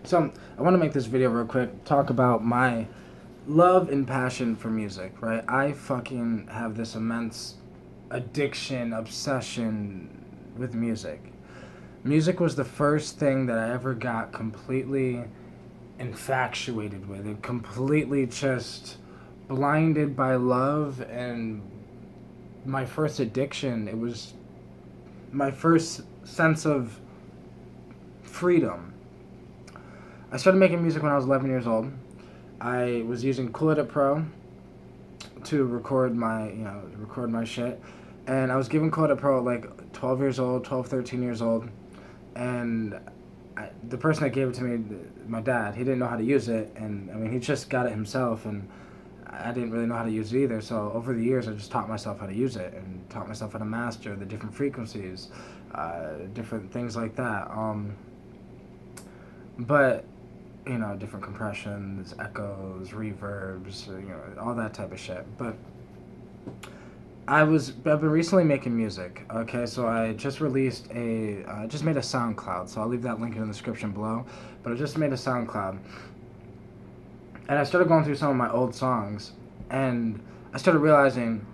So I want to make this video real quick, talk about my love and passion for music, right? I fucking have this immense addiction, obsession with music. Music was the first thing that I ever got completely infatuated with. It completely just blinded by love and my first addiction. It was my first sense of freedom. I started making music when I was 11 years old. I was using Cool Edit Pro to record my shit. And I was given Cool Edit Pro at like 12 years old, 12, 13 years old. And the person that gave it to me, my dad, he didn't know how to use it. And I mean, he just got it himself. And I didn't really know how to use it either. So over the years, I just taught myself how to use it and taught myself how to master the different frequencies, different things like that. But different compressions, echoes, reverbs, all that type of shit. But I've been recently making music. Okay, so I just released just made a SoundCloud. So I'll leave that link in the description below. But I just made a SoundCloud, and I started going through some of my old songs, and I started realizing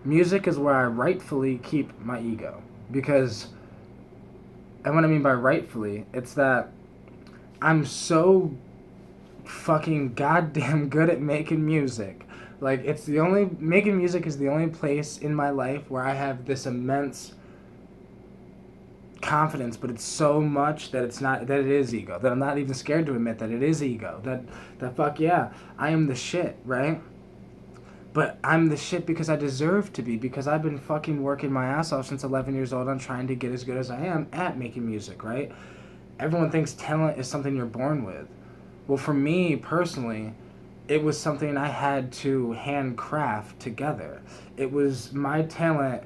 music is where I rightfully keep my ego. And what I mean by rightfully, it's that I'm so fucking goddamn good at making music. Like, making music is the only place in my life where I have this immense confidence, but it's so much that it is ego. That I'm not even scared to admit that it is ego. That fuck yeah, I am the shit, right? But I'm the shit because I deserve to be, because I've been fucking working my ass off since 11 years old on trying to get as good as I am at making music, right? Everyone thinks talent is something you're born with. Well, for me personally, it was something I had to handcraft together. My talent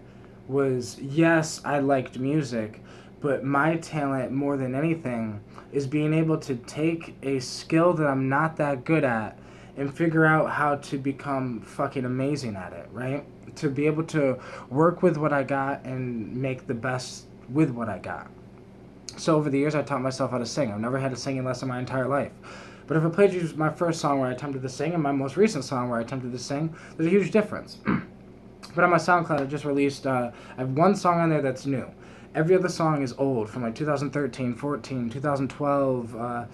was, yes, I liked music, but my talent more than anything is being able to take a skill that I'm not that good at and figure out how to become fucking amazing at it, right? To be able to work with what I got and make the best with what I got. So over the years, I taught myself how to sing. I've never had a singing lesson my entire life. But if I played you my first song where I attempted to sing and my most recent song where I attempted to sing, there's a huge difference. But on my SoundCloud, I just released, I have one song on there that's new. Every other song is old, from like 2013, 14, 2012.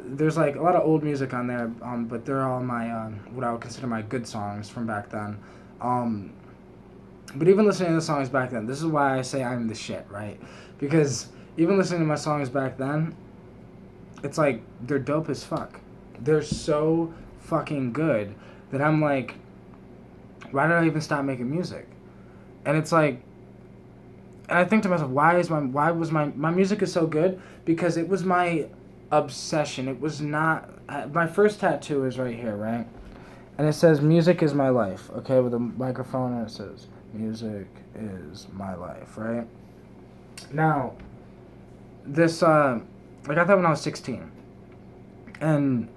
There's like a lot of old music on there, but they're all my, what I would consider my good songs from back then. But even listening to the songs back then, this is why I say I'm the shit, right? Because even listening to my songs back then, it's like, they're dope as fuck. They're so fucking good that I'm like, why did I even stop making music? And it's like, and I think to myself, my music is so good? Because it was my obsession. It was not, my first tattoo is right here, right? And it says, music is my life, okay, with a microphone, and it says, music is my life, right? Now, this, I got that when I was 16. And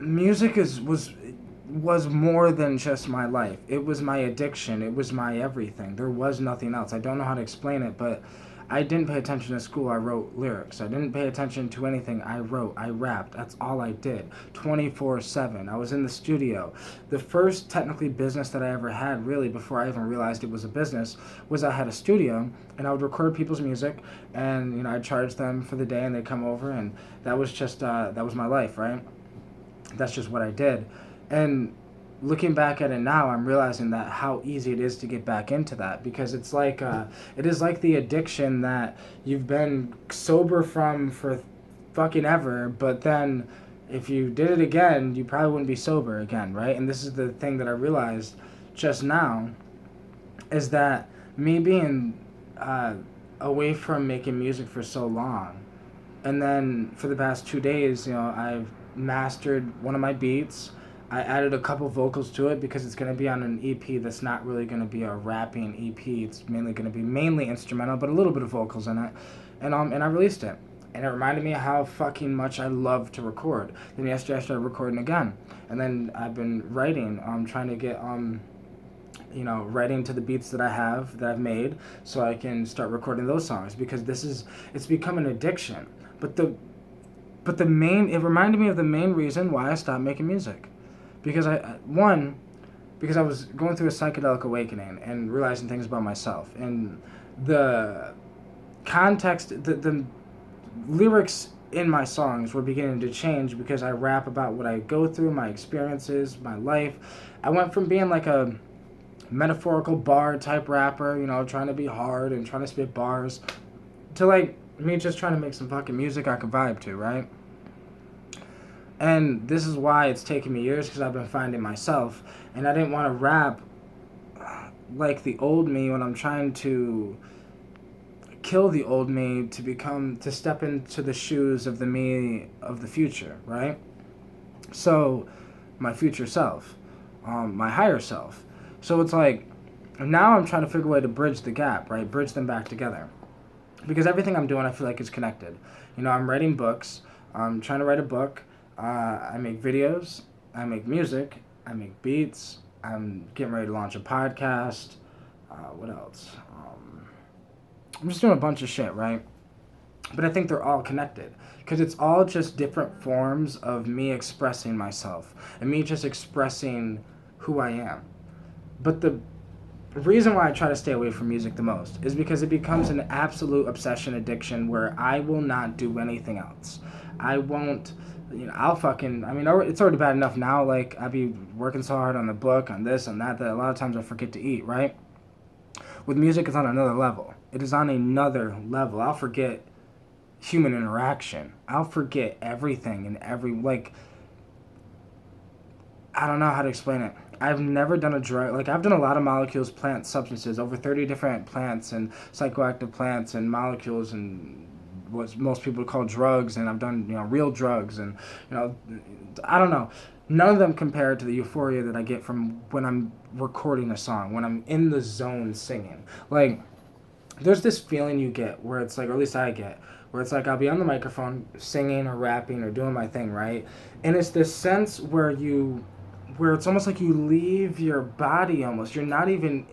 music was more than just my life. It was my addiction. It was my everything. There was nothing else. I don't know how to explain it, but I didn't pay attention to school. I wrote lyrics. I didn't pay attention to anything. I wrote. I rapped. That's all I did. 24/7. I was in the studio. The first technically business that I ever had, really, before I even realized it was a business, was I had a studio, and I would record people's music, and I'd charge them for the day, and they'd come over, and that was just that was my life, right? That's just what I did. And looking back at it now, I'm realizing that how easy it is to get back into that, because it's like it is like the addiction that you've been sober from for fucking ever, but then if you did it again, you probably wouldn't be sober again, right? And this is the thing that I realized just now, is that me being away from making music for so long, and then for the past 2 days, I've mastered one of my beats. I added a couple vocals to it because it's going to be on an EP that's not really going to be a rapping EP. It's mainly going to be mainly instrumental, but a little bit of vocals in it. And I released it. And it reminded me how fucking much I love to record. Then yesterday I started recording again. And then I've been writing, trying to get writing to the beats that I've made, so I can start recording those songs, because it's become an addiction. It reminded me of the main reason why I stopped making music, because because I was going through a psychedelic awakening and realizing things about myself, and the context, the lyrics in my songs were beginning to change because I rap about what I go through, my experiences, my life. I went from being like a metaphorical bar type rapper, trying to be hard and trying to spit bars, to like me just trying to make some fucking music I can vibe to, right? And this is why it's taken me years, because I've been finding myself, and I didn't want to rap like the old me when I'm trying to kill the old me to step into the shoes of the me of the future, right? So, my future self, my higher self. So it's like, now I'm trying to figure a way to bridge the gap, right? Bridge them back together. Because everything I'm doing, I feel like is connected. I'm writing books. I'm trying to write a book. I make videos. I make music. I make beats. I'm getting ready to launch a podcast. What else? I'm just doing a bunch of shit, right? But I think they're all connected, because it's all just different forms of me expressing myself and me just expressing who I am. But the reason why I try to stay away from music the most is because it becomes an absolute obsession addiction where I will not do anything else. I won't, it's already bad enough now. Like, I be working so hard on the book, on this, on that a lot of times I forget to eat, right? With music, it's on another level. It is on another level. I'll forget human interaction. I'll forget everything and I don't know how to explain it. I've never done a drug. Like, I've done a lot of molecules, plant substances, over 30 different plants and psychoactive plants and molecules and what most people would call drugs, and I've done, real drugs, and, I don't know. None of them compare to the euphoria that I get from when I'm recording a song, when I'm in the zone singing. Like, there's this feeling you get where it's like, or at least I get, where it's like I'll be on the microphone singing or rapping or doing my thing, right? And it's this sense where it's almost like you leave your body almost. You're not even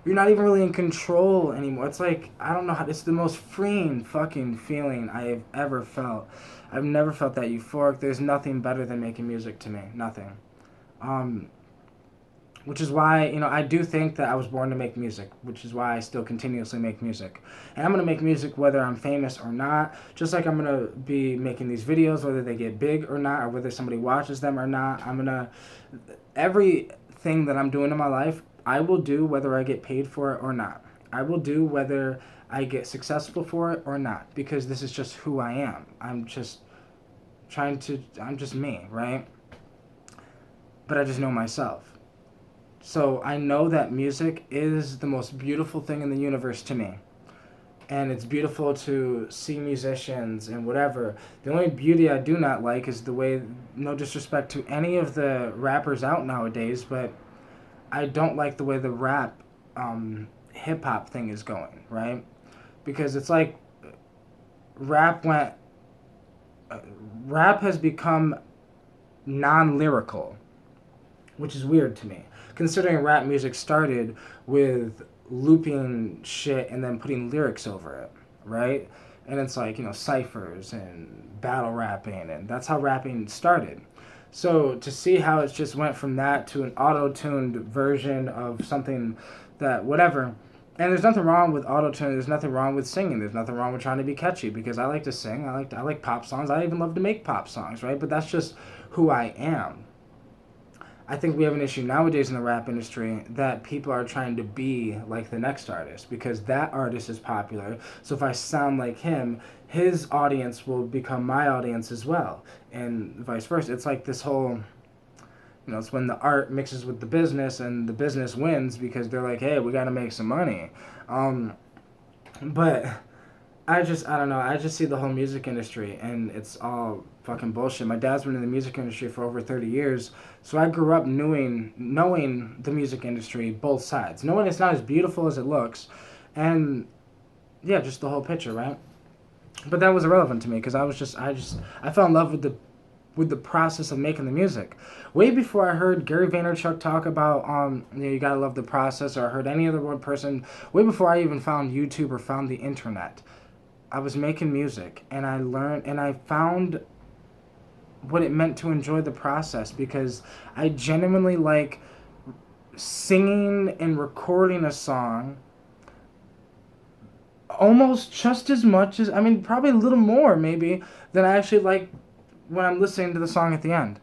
really in control anymore. It's like, I don't know how, it's the most freeing fucking feeling I have ever felt. I've never felt that euphoric. There's nothing better than making music to me. Nothing. Which is why, I do think that I was born to make music, which is why I still continuously make music. And I'm going to make music whether I'm famous or not, just like I'm going to be making these videos, whether they get big or not, or whether somebody watches them or not. Everything that I'm doing in my life, I will do whether I get paid for it or not. I will do whether I get successful for it or not, because this is just who I am. I'm just me, right? But I just know myself. So I know that music is the most beautiful thing in the universe to me. And it's beautiful to see musicians and whatever. The only beauty I do not like is the way, no disrespect to any of the rappers out nowadays, but I don't like the way the rap hip-hop thing is going, right? Because it's like rap has become non-lyrical, which is weird to me, considering rap music started with looping shit and then putting lyrics over it, right? And it's like, ciphers and battle rapping, and that's how rapping started. So to see how it just went from that to an auto-tuned version of something that whatever. And there's nothing wrong with auto-tune. There's nothing wrong with singing. There's nothing wrong with trying to be catchy, because I like to sing. I like pop songs. I even love to make pop songs, right? But that's just who I am. I think we have an issue nowadays in the rap industry that people are trying to be like the next artist, because that artist is popular. So if I sound like him, his audience will become my audience as well, and vice versa. It's like this whole, it's when the art mixes with the business and the business wins, because they're like, hey, we got to make some money. But I don't know. I just see the whole music industry, and it's all fucking bullshit. My dad's been in the music industry for over 30 years, so I grew up knowing the music industry, both sides. Knowing it's not as beautiful as it looks, and yeah, just the whole picture, right? But that was irrelevant to me, because I fell in love with with the process of making the music. Way before I heard Gary Vaynerchuk talk about, you gotta love the process, or I heard any other one person, way before I even found YouTube or found the internet, I was making music, and I learned, and I found what it meant to enjoy the process, because I genuinely like singing and recording a song almost just as much as, I mean, probably a little more maybe, than I actually like when I'm listening to the song at the end.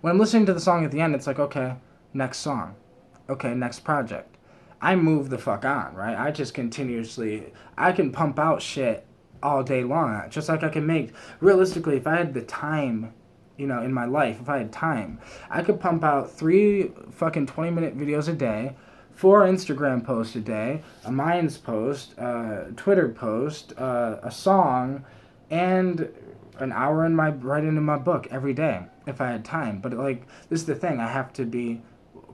When I'm listening to the song at the end, it's like, okay, next song. Okay, next project. I move the fuck on, right? I just continuously, I can pump out shit all day long. Just like I can make, realistically, if I had the time, in my life, if I had time, I could pump out 3 fucking 20-minute videos a day, 4 Instagram posts a day, a Minds post, a Twitter post, a song, and an hour writing in my book every day if I had time. But like, this is the thing, I have to be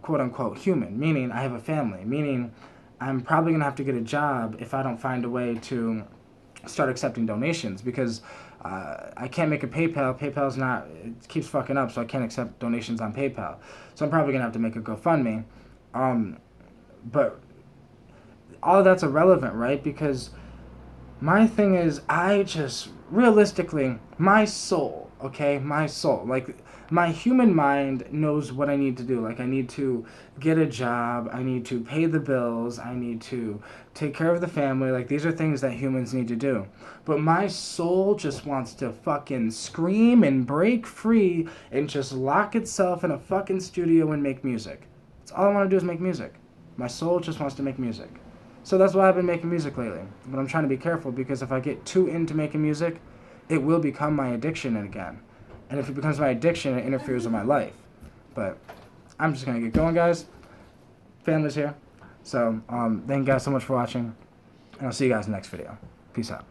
quote unquote human, meaning I have a family, meaning I'm probably gonna have to get a job if I don't find a way to start accepting donations, because I can't make a PayPal. PayPal's not, it keeps fucking up, so I can't accept donations on PayPal. So I'm probably gonna have to make a GoFundMe. But all of that's irrelevant, right? Because my thing is, I just, realistically, my soul, like, my human mind knows what I need to do. Like, I need to get a job, I need to pay the bills, I need to take care of the family. Like, these are things that humans need to do. But my soul just wants to fucking scream and break free and just lock itself in a fucking studio and make music. That's all I want to do is make music. My soul just wants to make music. So that's why I've been making music lately. But I'm trying to be careful, because if I get too into making music, it will become my addiction again. And if it becomes my addiction, it interferes with my life. But I'm just going to get going, guys. Family's here. So thank you guys so much for watching. And I'll see you guys in the next video. Peace out.